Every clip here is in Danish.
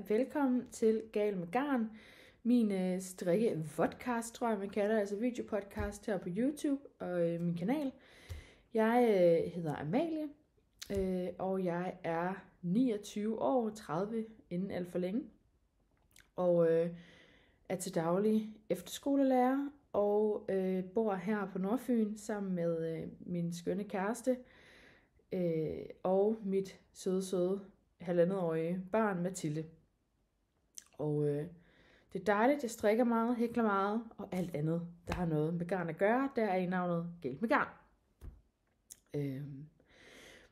velkommen til Gal med Garn, min strikke-vodcast, tror jeg man kalder, altså videopodcast her på YouTube og min kanal. Jeg hedder Amalie, og jeg er 29 år, 30 inden alt for længe, og er til daglig efterskolelærer og bor her på Nordfyn sammen med min skønne kæreste og mit søde 1,5-årige barn Mathilde. Og det er dejligt, jeg strikker meget, hækler meget og alt andet, der har noget med garn at gøre. Der er i navnet Gal med Garn.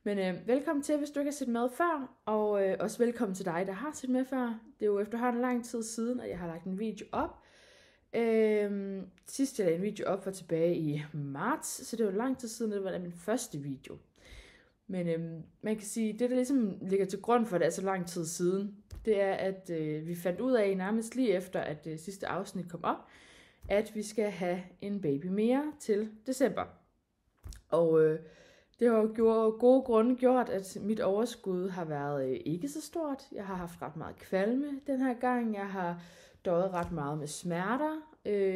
Men velkommen til, hvis du ikke har set med før, og også velkommen til dig, der har set med før. Det er jo efterhånden lang tid siden, at jeg har lagt en video op. Sidst jeg lagde en video op var tilbage i marts, så det var lang tid siden, det var min første video. Men man kan sige, det der ligesom ligger til grund for, at det er så lang tid siden, det er, at vi fandt ud af nærmest lige efter, at det sidste afsnit kom op, at vi skal have en baby mere til december. Og det har jo gode grunde gjort, at mit overskud har været ikke så stort. Jeg har haft ret meget kvalme den her gang. Jeg har døjet ret meget med smerter.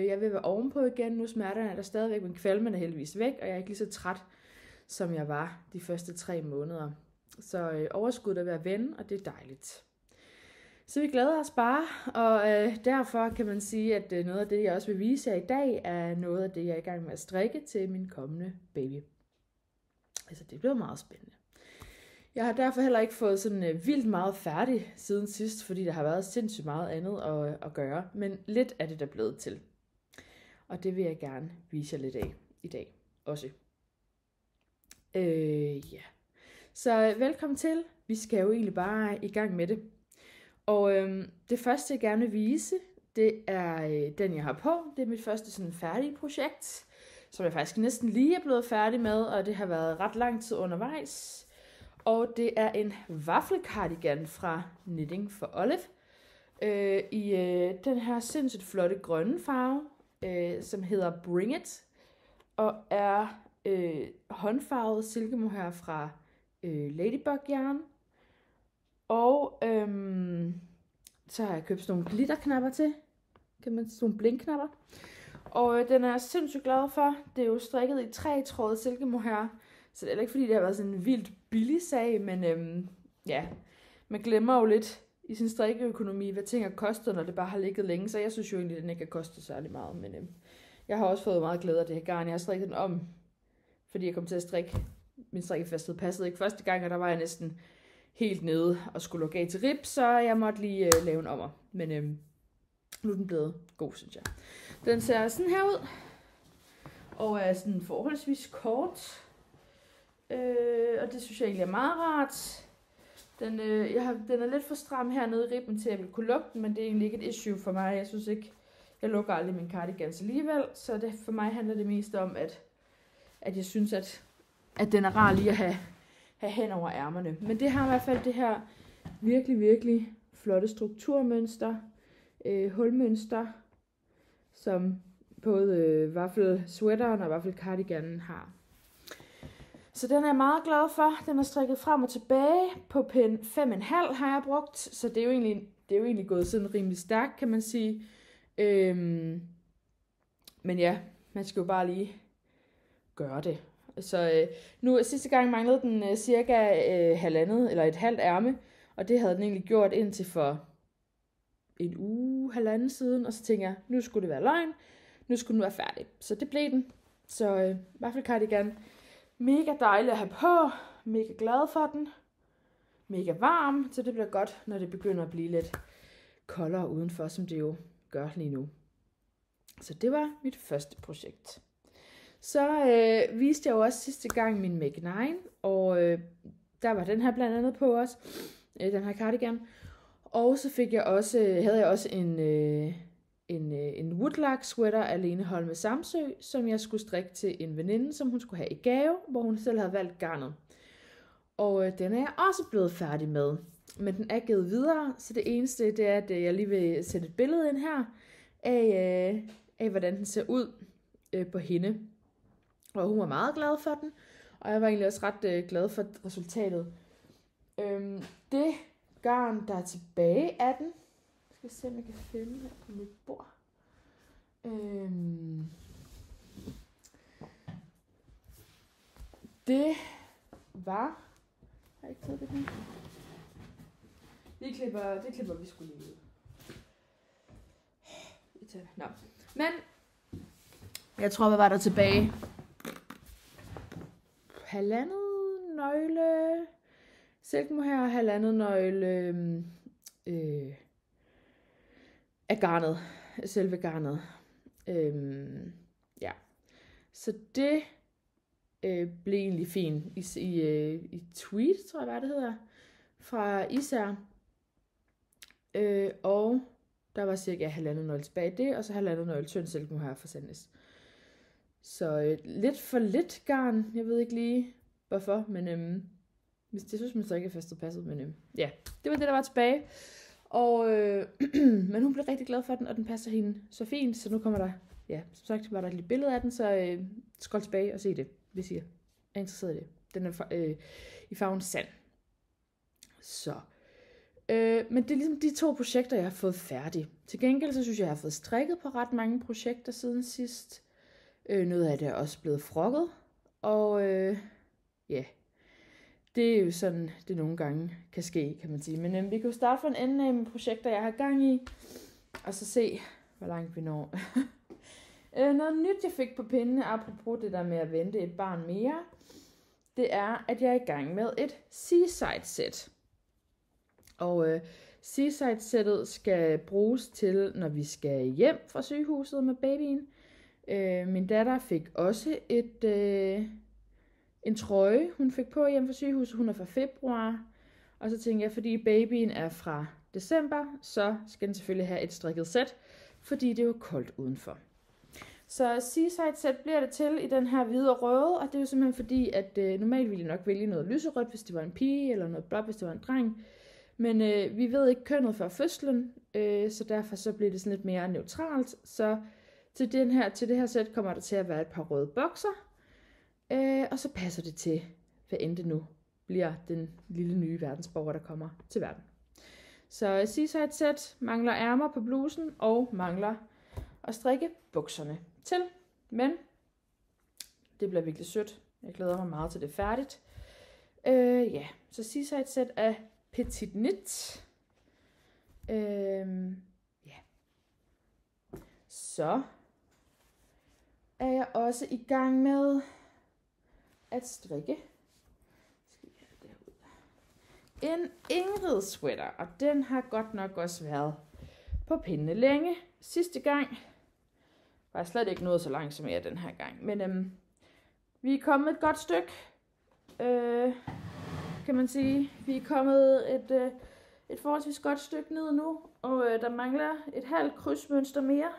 Jeg vil være ovenpå igen nu. Smerterne er der stadigvæk, men kvalmen er heldigvis væk, og jeg er ikke lige så træt, som jeg var de første 3 måneder. Så overskuddet er ved at vende, og det er dejligt. Så vi glæder os bare, og derfor kan man sige, at noget af det, jeg også vil vise jer i dag, er noget af det, jeg er i gang med at strikke til min kommende baby. Altså det bliver meget spændende. Jeg har derfor heller ikke fået sådan vildt meget færdig siden sidst, fordi der har været sindssygt meget andet at gøre, men lidt er det der blevet til. Og det vil jeg gerne vise jer lidt af i dag også. Ja. Så velkommen til. Vi skal jo egentlig bare i gang med det. Og det første, jeg gerne vil vise, det er den, jeg har på. Det er mit første sådan færdige projekt, som jeg faktisk næsten lige er blevet færdig med, og det har været ret lang tid undervejs. Og det er en vaffelcardigan fra Knitting for Olive i den her sindssygt flotte grønne farve, som hedder Bring It, og er håndfarvet silkemohair fra Ladybug Yarn. Og så har jeg købt sådan nogle glitterknapper til. Kan man sådan nogle blinkknapper. Og den er jeg sindssygt glad for. Det er jo strikket i 3-trådet silkemohair. Så det er ikke fordi det har været sådan en vildt billig sag. Men ja, man glemmer jo lidt i sin strikkeøkonomi, hvad ting har kostet, når det bare har ligget længe. Så jeg synes jo egentlig, at den ikke har kostet særlig meget. Men jeg har også fået meget glæde af det her garn. Jeg har strikket den om, fordi jeg kom til at strikke. Min strikkefasthed passede ikke første gang, og der var jeg næsten helt nede og skulle lukke af til rib, så jeg måtte lige lave en ommer. Men nu er den blevet god, synes jeg. Den ser sådan her ud, og er sådan forholdsvis kort. Og det synes jeg egentlig er meget rart. Den er lidt for stram hernede i ribben til, at jeg vil kunne lukke den, men det er egentlig ikke et issue for mig. Jeg synes ikke, jeg lukker aldrig min cardigans alligevel, så det, for mig handler det mest om, at jeg synes, at den er rar lige at have hen over ærmerne. Men det har i hvert fald det her virkelig flotte strukturmønster, hulmønster, som både vaffelsweateren og vaffelcardiganen har. Så den er jeg meget glad for. Den er strikket frem og tilbage. På pind 5,5 har jeg brugt, så det er jo egentlig gået sådan rimelig stærkt, kan man sige. Men ja, man skal jo bare lige gøre det. Så nu sidste gang manglede den cirka halvandet eller et halvt ærme, og det havde den egentlig gjort indtil for en uge, halvanden siden, og så tænkte jeg, nu skulle det være løgn, nu skulle den være færdig. Så det blev den. Så vaffelcardigan, mega dejlig at have på, mega glad for den, mega varm, så det bliver godt, når det begynder at blive lidt koldere udenfor, som det jo gør lige nu. Så det var mit første projekt. Så viste jeg jo også sidste gang min Make 9, og der var den her blandt andet på os, den her cardigan. Og så havde jeg også en woodlark sweater alene holdt med Samsø, som jeg skulle strikke til en veninde, som hun skulle have i gave, hvor hun selv havde valgt garnet. Og den er jeg også blevet færdig med, men den er givet videre, så det eneste det er, at jeg lige vil sætte et billede ind her af hvordan den ser ud på hende. Og hun var meget glad for den, og jeg var egentlig også ret glad for resultatet. Det garn, der er tilbage af den. Jeg skal se, om jeg kan finde her på mit bord. Det var... Har jeg ikke taget det her? Det klipper vi skulle lige ud. Nå. Men jeg tror, hvad var der tilbage? Halvandet nøgle silkemohair, halvandet nøgle af garnet, selve garnet. Ja. Så det blev egentlig fint i tweed, tror jeg, hvad det hedder, fra Især. Og der var cirka halvandet nøgle tilbage det, og så halvandet nøgle tynd silkemohair fra Sandnes. Så lidt for lidt garn, jeg ved ikke lige hvorfor, men hvis det synes man så ikke er festet passet, men ja, det var det, der var tilbage. Og men hun blev rigtig glad for den, og den passer hende så fint, så nu kommer der, ja, som sagt var der et lille billede af den, så skål tilbage og se det, hvis I er interesseret i det. Den er i farven sand. Så. Men det er ligesom de 2 projekter, jeg har fået færdige. Til gengæld så synes jeg har fået strikket på ret mange projekter siden sidst. Noget af det er også blevet frokket. Og ja, det er jo sådan, det nogle gange kan ske, kan man sige. Men vi kan jo starte fra en ende af med projekter, jeg har gang i. Og så se, hvor langt vi når. Noget nyt, jeg fik på pinden, apropos det der med at vente et barn mere, det er, at jeg er i gang med et Seaside-sæt. Og Seaside-sættet skal bruges til, når vi skal hjem fra sygehuset med babyen. Min datter fik også en trøje, hun fik på hjem fra sygehuset. Hun er fra februar. Og så tænkte jeg, fordi babyen er fra december, så skal den selvfølgelig have et strikket sæt, fordi det er jo koldt udenfor. Så Seaside-sæt bliver det til i den her hvide og røde, og det er jo simpelthen fordi, at normalt ville jeg nok vælge noget lyserødt, hvis det var en pige, eller noget blåt, hvis det var en dreng. Men vi ved ikke kønnet før fødslen, så derfor så bliver det sådan lidt mere neutralt. Så til det her sæt kommer der til at være et par røde bokser, og så passer det til, hvad end det nu bliver den lille nye verdensborger, der kommer til verden. Så Seaside-sæt mangler ærmer på blusen, og mangler at strikke bukserne til. Men det bliver virkelig sødt. Jeg glæder mig meget til det er færdigt. Ja, så Seaside-sæt er Petit Knit. Ja. Så er jeg også i gang med at strikke en Ingrid sweater, og den har godt nok også været på pinde længe. Sidste gang var jeg slet ikke nået så langt som jeg den her gang, men vi er kommet et godt stykke, kan man sige. Vi er kommet et forholdsvis godt stykke ned nu, og der mangler et halvt krydsmønster mere,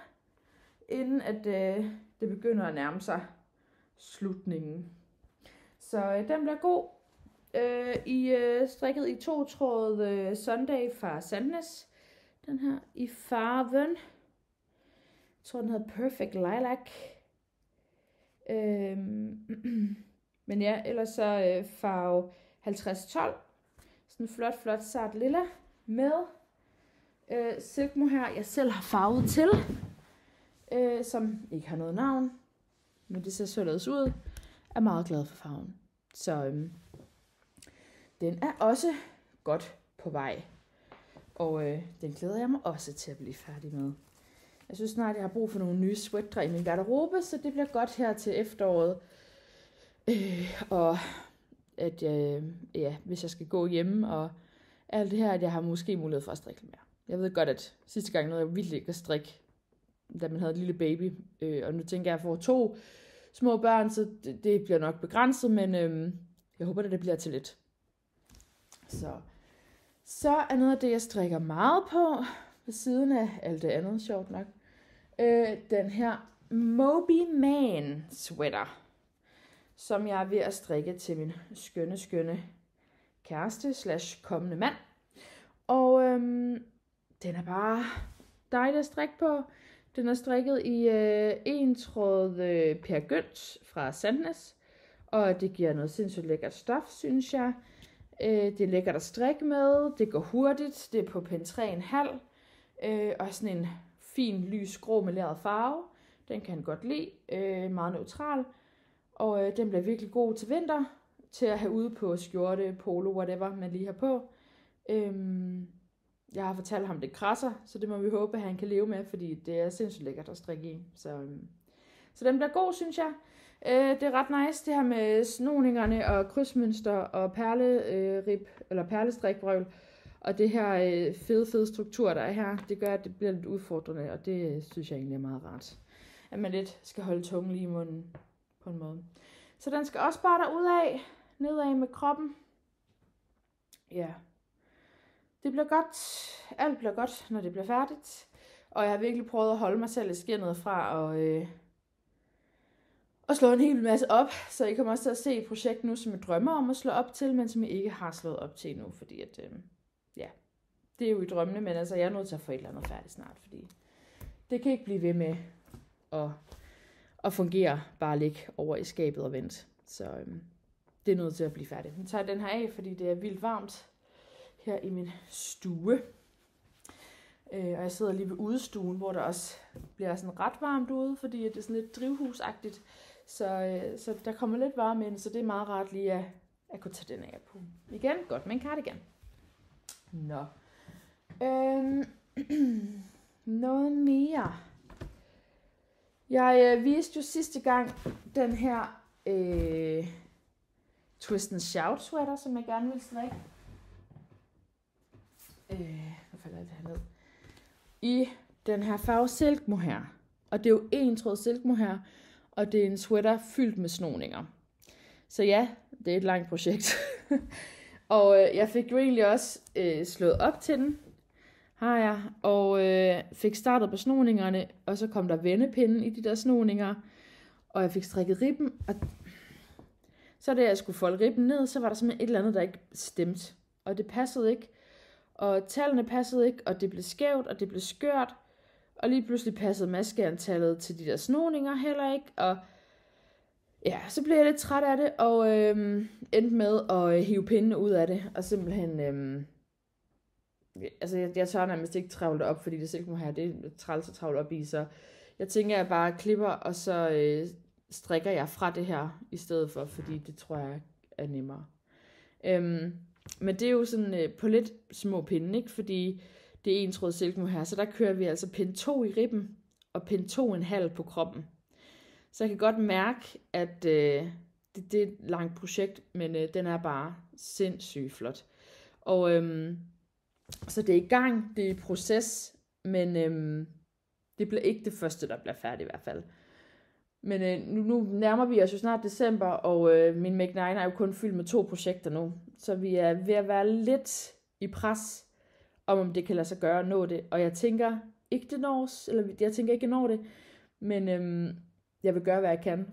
inden at det begynder at nærme sig slutningen. Så den bliver god. Strikket i 2-tråd Sunday fra Sandnes. Den her i farven, jeg tror den hedder Perfect Lilac. Men ja, ellers så farve 5012. Sådan en flot sart lilla med silkemohair, jeg selv har farvet til, som ikke har noget navn, men det ser således ud. Er meget glad for farven. Så den er også godt på vej. Og den glæder jeg mig også til at blive færdig med. Jeg synes snart, jeg har brug for nogle nye sweatre i min garderobe, så det bliver godt her til efteråret. Og at hvis jeg skal gå hjemme og alt det her, at jeg har måske mulighed for at strikke mere. Jeg ved godt, at sidste gang nåede jeg virkelig ikke at strikke, da man havde et lille baby. Og nu tænker jeg, at jeg får 2 små børn, så det bliver nok begrænset, men jeg håber, at det bliver til lidt. Så er noget af det, jeg strikker meget på, ved siden af alt det andet, sjovt nok. Den her Moby Man sweater, som jeg er ved at strikke til min skønne kæreste / kommende mand. Og den er bare dejlig at strikke på. Den er strikket i 1-tråd Per Gynt fra Sandnes, og det giver noget sindssygt lækkert stof, synes jeg. Det er lækkert at strikke med, det går hurtigt, det er på pen 3,5, og sådan en fin lys grå meleret farve. Den kan han godt lide, meget neutral, og den bliver virkelig god til vinter, til at have ude på skjorte, polo, whatever man lige har på. Jeg har fortalt ham, det krasser, så det må vi håbe, at han kan leve med, fordi det er sindssygt lækkert at strikke i. Så den bliver god, synes jeg. Det er ret nice, det her med snoningerne og krydsmønster og perlerib, eller perlestrikvrøvl. Og det her fede struktur, der er her, det gør, at det bliver lidt udfordrende, og det synes jeg egentlig er meget rart. At man lidt skal holde tungen lige i munden på en måde. Så den skal også bare derudad, nedad med kroppen. Ja. Det bliver godt. Alt bliver godt, når det bliver færdigt. Og jeg har virkelig prøvet at holde mig selv i skindet fra at slå en hel masse op. Så I kommer også til at se et projekt nu, som jeg drømmer om at slå op til, men som jeg ikke har slået op til endnu. Fordi at, det er jo i drømmene, men altså jeg er nødt til at få et eller andet færdigt snart. Fordi det kan ikke blive ved med at fungere, bare ligge over i skabet og vente. Så det er nødt til at blive færdigt. Nu tager jeg den her af, fordi det er vildt varmt her i min stue. Og jeg sidder lige ved udestuen, hvor der også bliver sådan ret varmt ude, fordi det er sådan lidt drivhusagtigt. Så der kommer lidt varme ind, så det er meget rart lige at kunne tage den af på. Igen, godt med en cardigan. Nå. Noget mere. Jeg viste jo sidste gang den her Twist and Shout sweater, som jeg gerne vil strikke. Nu falder det her ned. I den her farve silk mohair. Og det er jo en tråd silk mohair, og det er en sweater fyldt med snoninger. Så ja, det er et langt projekt. Og jeg fik jo egentlig også slået op til den, har jeg, og fik startet på snoningerne, og så kom der vendepinde i de der snoninger, og jeg fik strikket ribben, og så da jeg skulle folde ribben ned, så var der simpelthen et eller andet, der ikke stemte, og det passede ikke, og tallene passede ikke, og det blev skævt, og det blev skørt, og lige pludselig passede maskeantallet til de der snoninger heller ikke, og ja, så blev jeg lidt træt af det, og endte med at hive pindene ud af det, og simpelthen, altså jeg tør nærmest ikke travle det op, fordi det silke her, det er træls at travle op i, så jeg tænker, at jeg bare klipper, og så strikker jeg fra det her, i stedet for, fordi det tror jeg er nemmere. Men det er jo sådan på lidt små pinde, ikke? Fordi det er en tråd silke her, så der kører vi altså pind 2 i ribben, og pind 2,5 på kroppen. Så jeg kan godt mærke, at det er et langt projekt, men den er bare sindssygt flot. Og så det er i gang, det er i proces, men det bliver ikke det første, der bliver færdigt i hvert fald. Men nu nærmer vi os jo snart december, og min Make 9 er jo kun fyldt med 2 projekter nu. Så vi er ved at være lidt i pres, om det kan lade sig gøre at nå det. Og jeg tænker ikke det nås, eller jeg tænker ikke at nå det, men jeg vil gøre, hvad jeg kan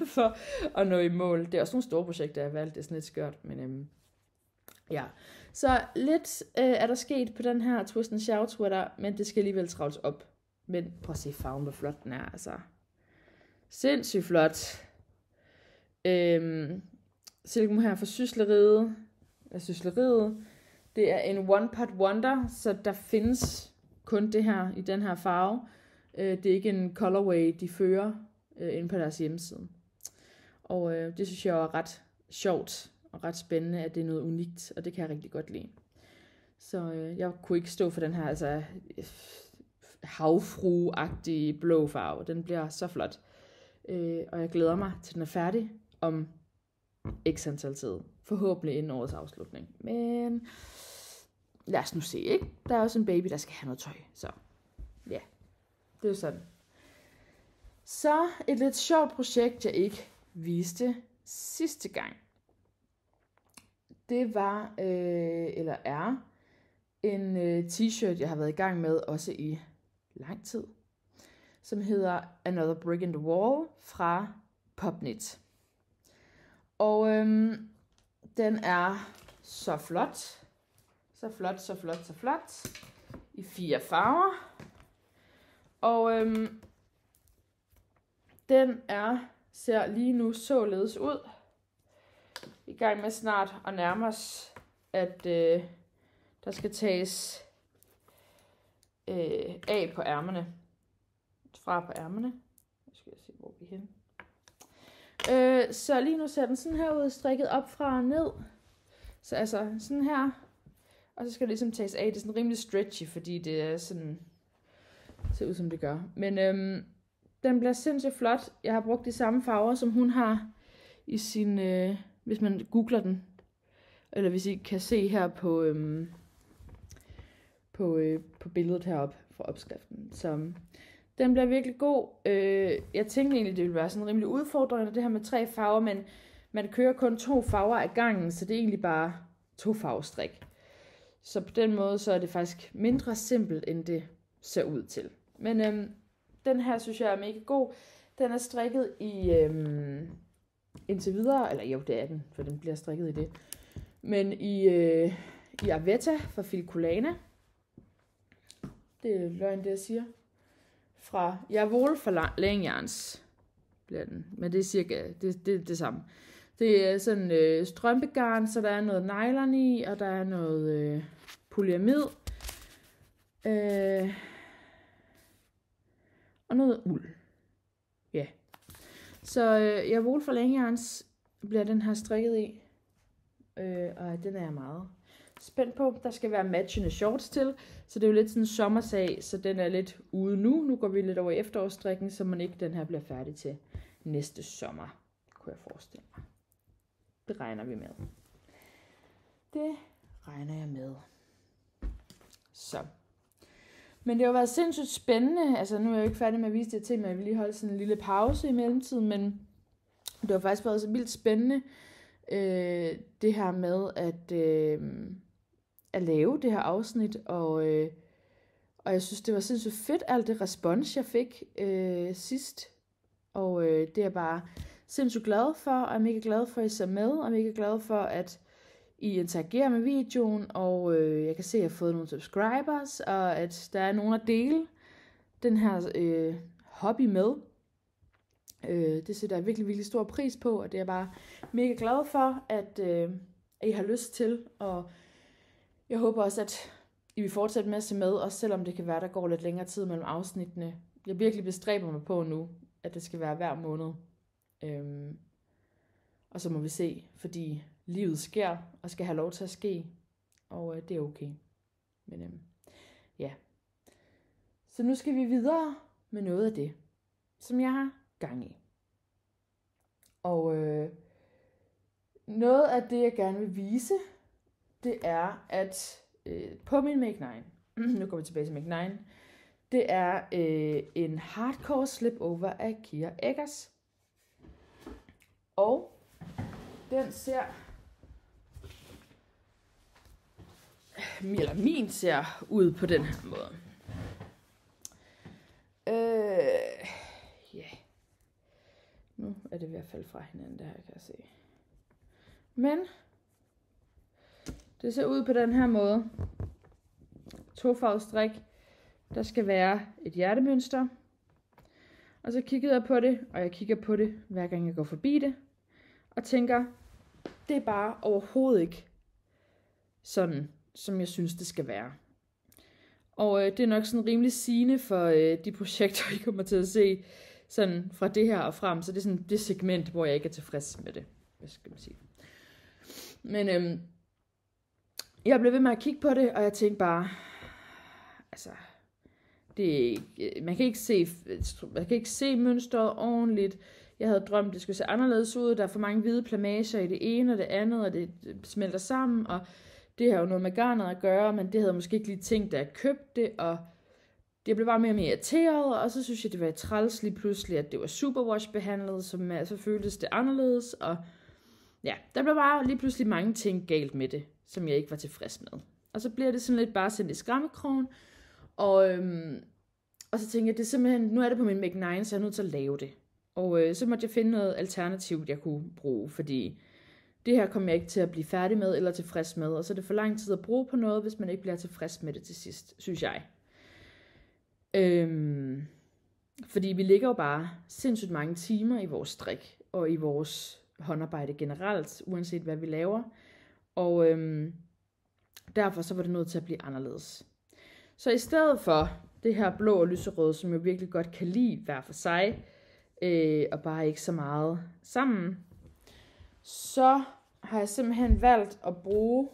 for at nå i mål. Det er også nogle store projekter, jeg har valgt, det er sådan lidt skørt, men ja. Så lidt er der sket på den her Twist and Shout sweater, men det skal alligevel travles op. Men prøv at se farven, hvor flot den er, altså. Sindssygt flot. Silke her for sysleriet. Det er en one pot wonder, så der findes kun det her i den her farve. Det er ikke en colorway, de fører inde på deres hjemmeside. Og det synes jeg er ret sjovt og ret spændende, at det er noget unikt, og det kan jeg rigtig godt lide. Så jeg kunne ikke stå for den her altså havfru-agtige blå farve. Den bliver så flot. Og jeg glæder mig til den er færdig om x antal tid. Forhåbentlig inden årets afslutning. Men lad os nu se, ikke? Der er også en baby, der skal have noget tøj. Så ja, det er jo sådan. Så et lidt sjovt projekt, jeg ikke viste sidste gang. Det var, eller er, en t-shirt, jeg har været i gang med også i lang tid, som hedder Another Brick in the Wall fra Popknit. Og den er så flot. Så flot. I 4 farver. Og den ser lige nu således ud. I gang med snart at nærme os at der skal tages af på ærmerne. Fra på ærmerne. Nu skal jeg se, hvor vi er henne. Så lige nu ser den sådan her ud, strikket op fra og ned. Så altså sådan her. Og så skal det ligesom tages af. Det er sådan rimelig stretchy, fordi det er sådan, ser ud som det gør. Men den bliver sindssygt flot. Jeg har brugt de samme farver, som hun har i sin, hvis man googler den. Eller hvis I kan se her på billedet heroppe fra opskriften. Så den bliver virkelig god. Jeg tænkte egentlig, det ville være sådan rimelig udfordrende, det her med 3 farver, men man kører kun 2 farver ad gangen, så det er egentlig bare 2 farvestrik. Så på den måde, så er det faktisk mindre simpelt, end det ser ud til. Men den her synes jeg er mega god. Den er strikket i indtil videre, eller jo, det er den, for den bliver strikket i det. Men i Avetta fra Filcolana. Det er løgn, det jeg siger. Fra Jawohl fra Lanyards bliver den. Men det er cirka det samme. Det er sådan strømpegarn, så der er noget nylon i, og der er noget polyamid. Og noget uld. Ja. Så Jawohl fra Lanyards bliver den her strikket i. Og den er jeg meget spændt på. Der skal være matchende shorts til, så det er jo lidt sådan en sommersag, så den er lidt ude nu. Nu går vi lidt over i efterårsstrikken, så man ikke den her bliver færdig til næste sommer, kunne jeg forestille mig. Det regner vi med. Det regner jeg med. Så. Men det har jo været sindssygt spændende. Altså nu er jeg jo ikke færdig med at vise det til, men jeg vil lige holde sådan en lille pause i mellemtiden, men det har faktisk været så vildt spændende, det her med at lave det her afsnit, og jeg synes, det var sindssygt fedt, alt det respons, jeg fik sidst, og det er jeg bare sindssygt glad for, og jeg er mega glad for, at I ser med, og jeg er mega glad for, at I interagerer med videoen, og jeg kan se, at jeg har fået nogle subscribers, og at der er nogen at dele den her hobby med. Det sætter jeg virkelig, virkelig stor pris på, og det er jeg bare mega glad for, at I har lyst til, og jeg håber også, at I vil fortsætte med at se med, også selvom det kan være, der går lidt længere tid mellem afsnittene. Jeg virkelig bestræber mig på nu, at det skal være hver måned. Og så må vi se, fordi livet sker, og skal have lov til at ske, og det er okay. Men ja. Så nu skal vi videre med noget af det, som jeg har gang i. Og noget af det, jeg gerne vil vise, det er, at på min Make 9, nu går vi tilbage til Make 9, det er en hardcore slip-over af Kira Eggers. Og den ser, eller min ser ud på den her måde. Ja. Nu er det i hvert fald fra hinanden, det her kan jeg se. Men det ser ud på den her måde. 2-farvestrik. Der skal være et hjertemønster. Og så kiggede jeg på det, og jeg kigger på det, hver gang jeg går forbi det. Og tænker, det er bare overhovedet ikke sådan, som jeg synes, det skal være. Og det er nok sådan rimelig sigende for de projekter, I kommer til at se sådan fra det her og frem. Så det er sådan det segment, hvor jeg ikke er tilfreds med det. Hvad skal man sige? Men jeg blev ved med at kigge på det, og jeg tænkte bare, altså, man kan ikke se mønstret ordentligt. Jeg havde drømt, det skulle se anderledes ud. Der er for mange hvide plamager i det ene og det andet, og det smelter sammen, og det har jo noget med garnet at gøre, men det havde jeg måske ikke lige tænkt, da jeg købte det, og det blev bare mere og mere irriteret, og så synes jeg, det var træls lige pludselig, at det var superwash behandlet, så føltes det anderledes, og ja, der blev bare lige pludselig mange ting galt med det, som jeg ikke var tilfreds med. Og så bliver det sådan lidt bare sendt i skræmmekrogen, og så tænkte jeg, det er simpelthen, nu er det på min Make 9, så jeg er nødt til at lave det. Og så måtte jeg finde noget alternativt, jeg kunne bruge, fordi det her kommer jeg ikke til at blive færdig med eller tilfreds med, og så er det for lang tid at bruge på noget, hvis man ikke bliver tilfreds med det til sidst, synes jeg. Fordi vi ligger jo bare sindssygt mange timer i vores strik, og i vores håndarbejde generelt, uanset hvad vi laver. Og Derfor så var det nødt til at blive anderledes. Så i stedet for det her blå og lyserøde, som jeg virkelig godt kan lide hver for sig, og bare ikke så meget sammen, så har jeg simpelthen valgt at bruge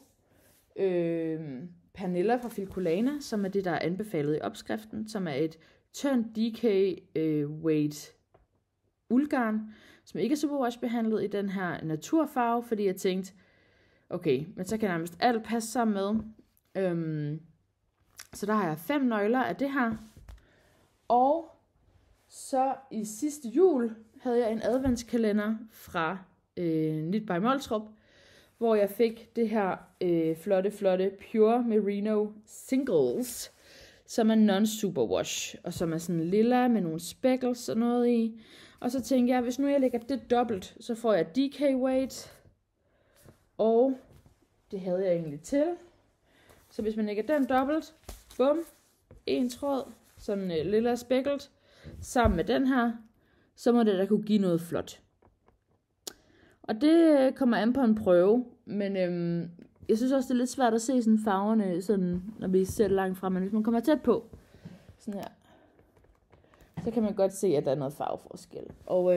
Pernilla fra Filcolana, som er det, der er anbefalet i opskriften, som er et tyndt DK weight uldgarn, som ikke er superwash behandlet i den her naturfarve, fordi jeg tænkte, okay, men så kan nærmest alt passe sammen med. Så der har jeg 5 nøgler af det her. Og så i sidste jul havde jeg en adventskalender fra Knit by Moltrup, hvor jeg fik det her flotte Pure Merino Singles, som er non-superwash, og som er sådan lilla med nogle speckles og noget i. Og så tænkte jeg, hvis nu jeg lægger det dobbelt, så får jeg DK weight, og det havde jeg egentlig til. Så hvis man lægger den dobbelt, bum, en tråd, sådan lilla specklet, sammen med den her, så må det da kunne give noget flot. Og det kommer an på en prøve, men jeg synes også, det er lidt svært at se sådan farverne, sådan, når vi ser det langt frem, men hvis man kommer tæt på, sådan her, så kan man godt se, at der er noget farveforskel. Og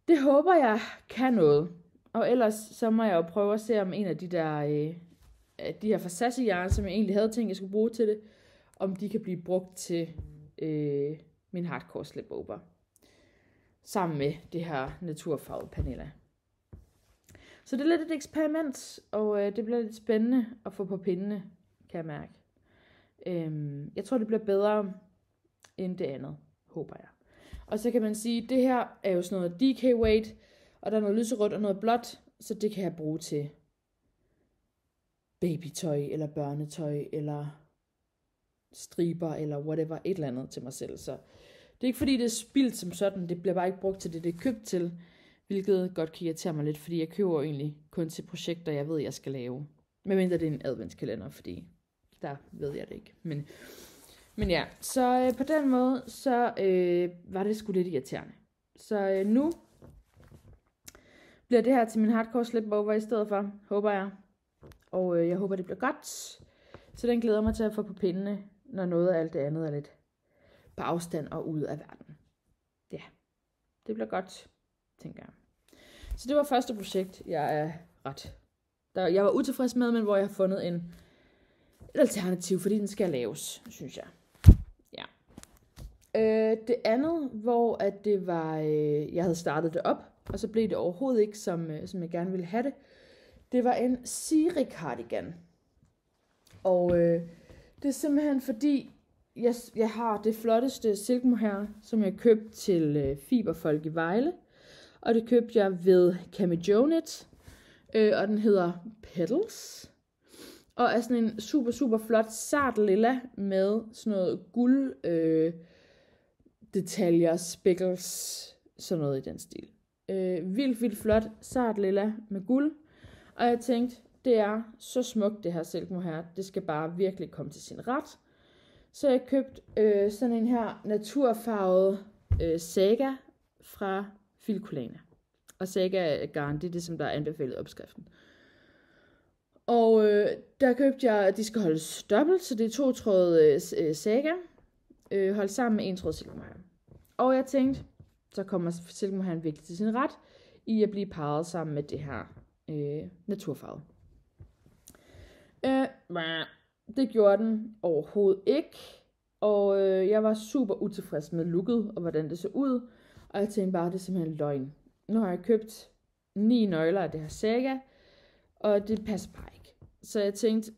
det håber jeg kan noget. Og ellers så må jeg jo prøve at se, om en af de der, de her Versace-jarn, som jeg egentlig havde tænkt, jeg skulle bruge til det, om de kan blive brugt til min hardcore slipover. Sammen med det her naturfarvede Pernilla. Så det er lidt et eksperiment, og det bliver lidt spændende at få på pindene, kan jeg mærke. Jeg tror, det bliver bedre end det andet, håber jeg. Og så kan man sige, at det her er jo sådan noget DK weight, og der er noget lyserødt og noget blåt, så det kan jeg bruge til babytøj, eller børnetøj, eller striber, eller whatever, et eller andet til mig selv. Så det er ikke fordi, det er spildt som sådan, det bliver bare ikke brugt til det er købt til, hvilket godt kan irritere mig lidt, fordi jeg køber egentlig kun til projekter, jeg ved, jeg skal lave. Medmindre det er en adventskalender, fordi der ved jeg det ikke. Men ja, så på den måde, så var det sgu lidt irriterende. Så nu bliver det her til min hardcore slipover i stedet for, håber jeg. Og jeg håber, det bliver godt. Så den glæder mig til at få på pindene, når noget af alt det andet er lidt på afstand og ud af verden. Ja, det bliver godt, tænker jeg. Så det var første projekt, jeg var utilfreds med, men hvor jeg har fundet et alternativ, fordi den skal laves, synes jeg. Ja. Det andet, hvor at det var, jeg havde startet det op, og så blev det overhovedet ikke, som jeg gerne ville have det. Det var en Siri cardigan. Og det er simpelthen fordi, jeg har det flotteste silkemohair, som jeg købte til Fiberfolk i Vejle. Og det købte jeg ved Camijonet. Og den hedder Petals. Og er sådan en super, super flot sart lilla med sådan noget guld detaljer, speckles, sådan noget i den stil. Vildt flot sart lilla med guld. Og jeg tænkte, det er så smukt det her silkemohair. Det skal bare virkelig komme til sin ret. Så jeg købte sådan en her naturfarvet Saga fra Filcolana. Og Saga garn, det er det, som der er anbefalet i opskriften. Og der købte jeg, at de skal holdes dobbelt, så det er 2 tråde Saga, holdt sammen med 1 tråd silkemohair. Og jeg tænkte, så kommer silkemohairen virkelig til sin ret, i at blive parret sammen med det her naturfarve. Det gjorde den overhovedet ikke, og jeg var super utilfreds med looket, og hvordan det så ud, og jeg tænkte bare, det er simpelthen løgn. Nu har jeg købt 9 nøgler af det her Saga, og det passer bare ikke. Så jeg tænkte,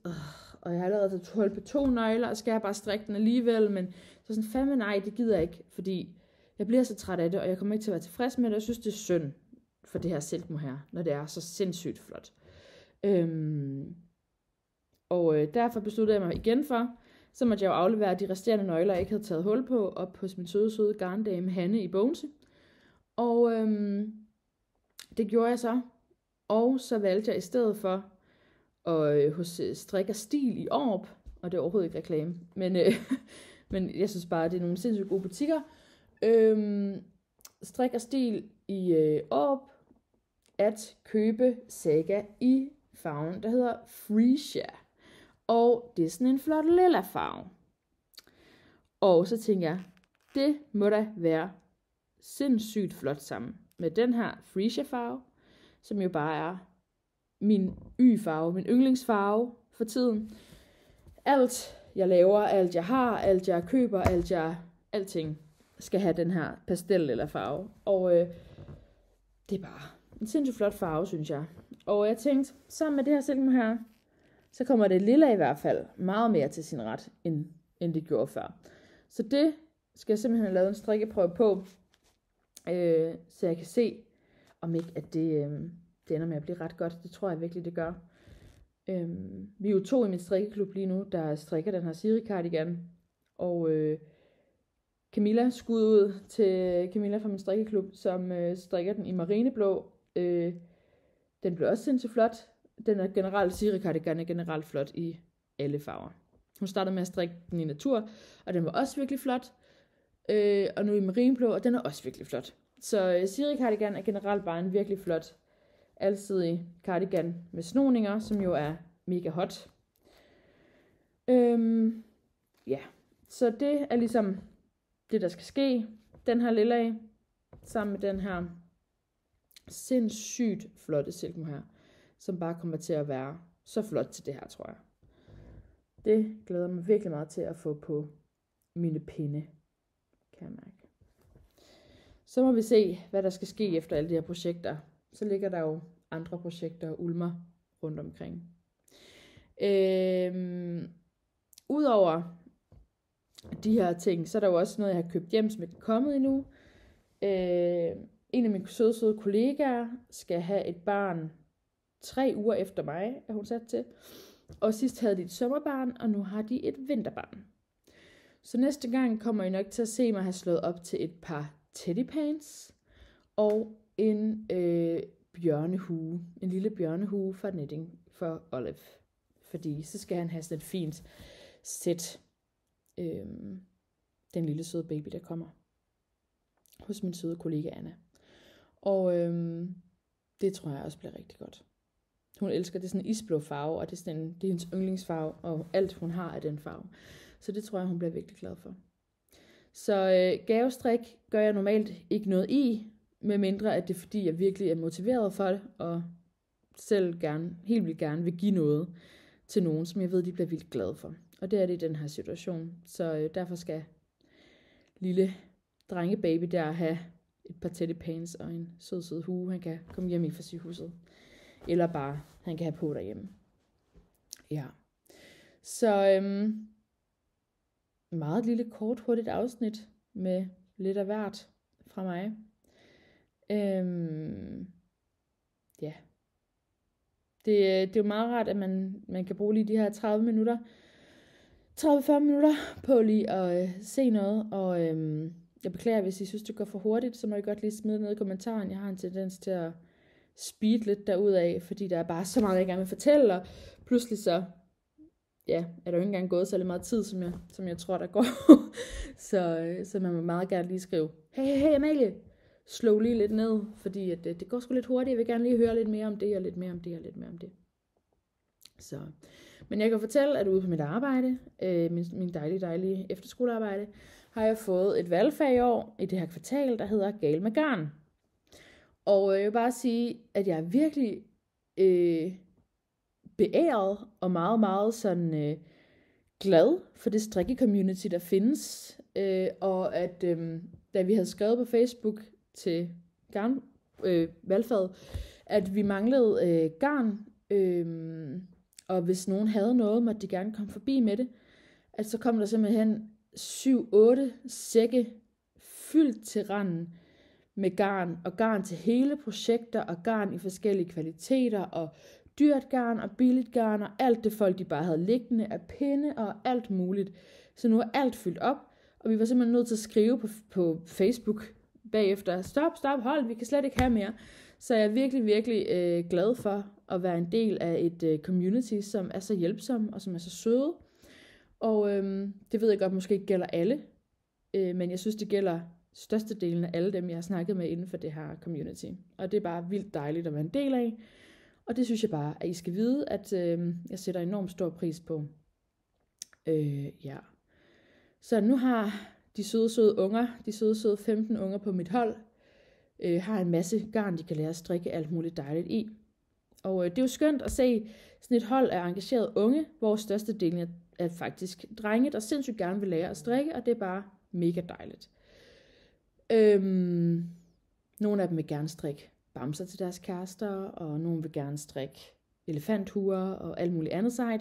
og jeg har allerede taget hul på 2 nøgler, og skal jeg bare strikke den alligevel, men så sådan, fandme nej, det gider jeg ikke, fordi jeg bliver så træt af det, og jeg kommer ikke til at være tilfreds med det, og jeg synes, det er synd for det her silkemohair, når det er så sindssygt flot. Og derfor besluttede jeg mig igen for, så måtte jeg jo aflevere de resterende nøgler, jeg ikke havde taget hul på, op hos min søde garndame Hanne i Bogense. Og det gjorde jeg så. Og så valgte jeg i stedet for hos Strik og Stil i Aarup, og det er overhovedet ikke reklame, men jeg synes bare, det er nogle sindssygt gode butikker. Strik og Stil i Aarup, at købe Saga i farven, der hedder Freesia. Og det er sådan en flot lilla farve. Og så tænker jeg, det må da være sindssygt flot sammen med den her Freesia farve, som jo bare er min Y-farve, min yndlingsfarve for tiden. Alt jeg laver, alt jeg har, alt jeg køber, alting skal have den her pastel eller farve. Og det er bare en sindssygt flot farve, synes jeg. Og jeg tænkte, sammen med det her silke her, så kommer det lilla i hvert fald meget mere til sin ret, end det gjorde før. Så det skal jeg simpelthen have lavet en strikkeprøve på, så jeg kan se, om ikke at det ender med at blive ret godt. Det tror jeg virkelig, det gør. Vi er jo 2 i min strikkeklub lige nu, der strikker den her Siri cardigan. Og Camilla, skud ud til Camilla fra min strikkeklub, som strikker den i marineblå. Den blev også sindssygt flot. Den er generelt, Siri cardigan er generelt flot i alle farver. Hun startede med at strikke den i natur, og den var også virkelig flot. Og nu i marineblå, og den er også virkelig flot. Så Siri cardigan er generelt bare en virkelig flot, alsidig cardigan med snoninger, som jo er mega hot. Ja, så det er ligesom det, der skal ske. Den her lilla sammen med den her sindssygt flotte silke her, som bare kommer til at være så flot til det her, tror jeg. Det glæder mig virkelig meget til at få på mine pinde, kan jeg mærke. Så må vi se, hvad der skal ske efter alle de her projekter. Så ligger der jo andre projekter og ulmer rundt omkring. Udover de her ting, så er der jo også noget, jeg har købt hjem, som ikke er kommet endnu. En af mine søde kollegaer skal have et barn 3 uger efter mig, er hun sat til. Og sidst havde de et sommerbarn, og nu har de et vinterbarn. Så næste gang kommer I nok til at se mig have slået op til et par teddypants og en bjørnehue. En lille bjørnehue fra Knitting for Olive. Fordi så skal han have sådan et fint sæt. Den lille søde baby, der kommer hos min søde kollega Anna. Og det tror jeg også bliver rigtig godt. Hun elsker, det er sådan en isblå farve, og det er hendes yndlingsfarve, og alt hun har er den farve. Så det tror jeg, hun bliver virkelig glad for. Så gavestrik gør jeg normalt ikke noget i, med mindre at det er fordi, jeg virkelig er motiveret for det, og selv helt vildt gerne vil give noget til nogen, som jeg ved, de bliver vildt glade for. Og det er det i den her situation. Så derfor skal lille drengebaby der have et par teddypants og en sød hue, han kan komme hjem i fra sygehuset. Eller bare, han kan have på derhjemme. Ja. Så meget lille, kort, hurtigt afsnit med lidt af hvert fra mig. Ja. Det er jo meget rart, at man kan bruge lige de her 30-40 minutter på lige at se noget. Og jeg beklager, hvis I synes, det går for hurtigt, så må I godt lige smide det ned i kommentaren. Jeg har en tendens til at speed lidt derudaf, fordi der er bare så meget, jeg gerne vil fortælle, og pludselig så, ja, er der jo ikke engang gået så meget tid, som jeg tror, der går. så man må meget gerne lige skrive, hey Amalie, slå lige lidt ned, fordi at, det går sgu lidt hurtigt, jeg vil gerne lige høre lidt mere om det, og lidt mere om det, og lidt mere om det. Så, men jeg kan fortælle, at ude på mit arbejde, min dejlige efterskolearbejde, har jeg fået et valgfag i år, i det her kvartal, der hedder Gal med Garn. Og jeg vil bare sige, at jeg er virkelig beæret og meget, meget sådan glad for det strikke-community, der findes. Og at da vi havde skrevet på Facebook til garn valgfaget, at vi manglede garn, og hvis nogen havde noget, måtte de gerne komme forbi med det. At så kom der simpelthen 7-8 sække fyldt til randen med garn, og garn til hele projekter, og garn i forskellige kvaliteter, og dyrt garn, og billigt garn, og alt det folk, de bare havde liggende af pinde, og alt muligt. Så nu er alt fyldt op, og vi var simpelthen nødt til at skrive på Facebook bagefter, stop, hold, vi kan slet ikke have mere. Så jeg er virkelig, virkelig glad for at være en del af et community, som er så hjælpsom, og som er så søde. Og det ved jeg godt, måske ikke gælder alle, men jeg synes, det gælder størstedelen af alle dem, jeg har snakket med inden for det her community. Og det er bare vildt dejligt at være en del af. Og det synes jeg bare, at I skal vide, at jeg sætter enormt stor pris på. Ja. Så nu har de søde unger, de søde 15 unger på mit hold, har en masse garn, de kan lære at strikke alt muligt dejligt i. Og det er jo skønt at se sådan et hold af engagerede unge, hvor størstedelen er faktisk drenge, der sindssygt gerne vil lære at strikke, og det er bare mega dejligt. Nogle af dem vil gerne strikke bamser til deres kærester, og nogle vil gerne strikke elefanthuer og alt muligt andet sejt.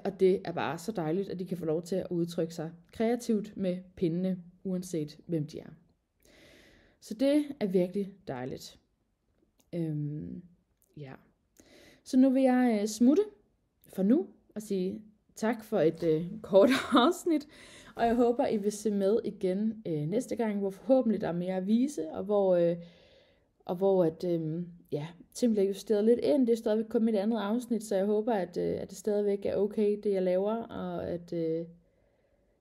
Og det er bare så dejligt, at de kan få lov til at udtrykke sig kreativt med pindene, uanset hvem de er. Så det er virkelig dejligt. Ja. Så nu vil jeg smutte for nu og sige tak for et kort afsnit. Og jeg håber, I vil se med igen næste gang, hvor forhåbentlig der er mere at vise, og hvor ting bliver justeret lidt ind. Det er stadigvæk kun mit andet afsnit, så jeg håber, at det stadigvæk er okay, det jeg laver, og at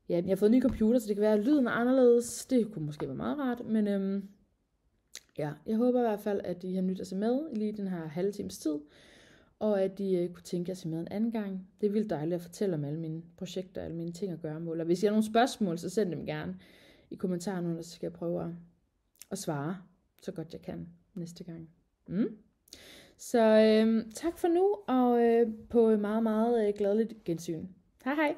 jeg har fået en ny computer, så det kan være, at lyden er anderledes. Det kunne måske være meget rart, men jeg håber i hvert fald, at I har nyt at se med i lige den her halve times tid, og at I kunne tænke jer at se med en anden gang. Det er vildt dejligt at fortælle om alle mine projekter, alle mine ting at gøre mål. Og hvis I har nogle spørgsmål, så send dem gerne i kommentarerne, og så skal jeg prøve at svare så godt jeg kan næste gang. Så tak for nu, og på meget, meget glædeligt gensyn. Hej hej!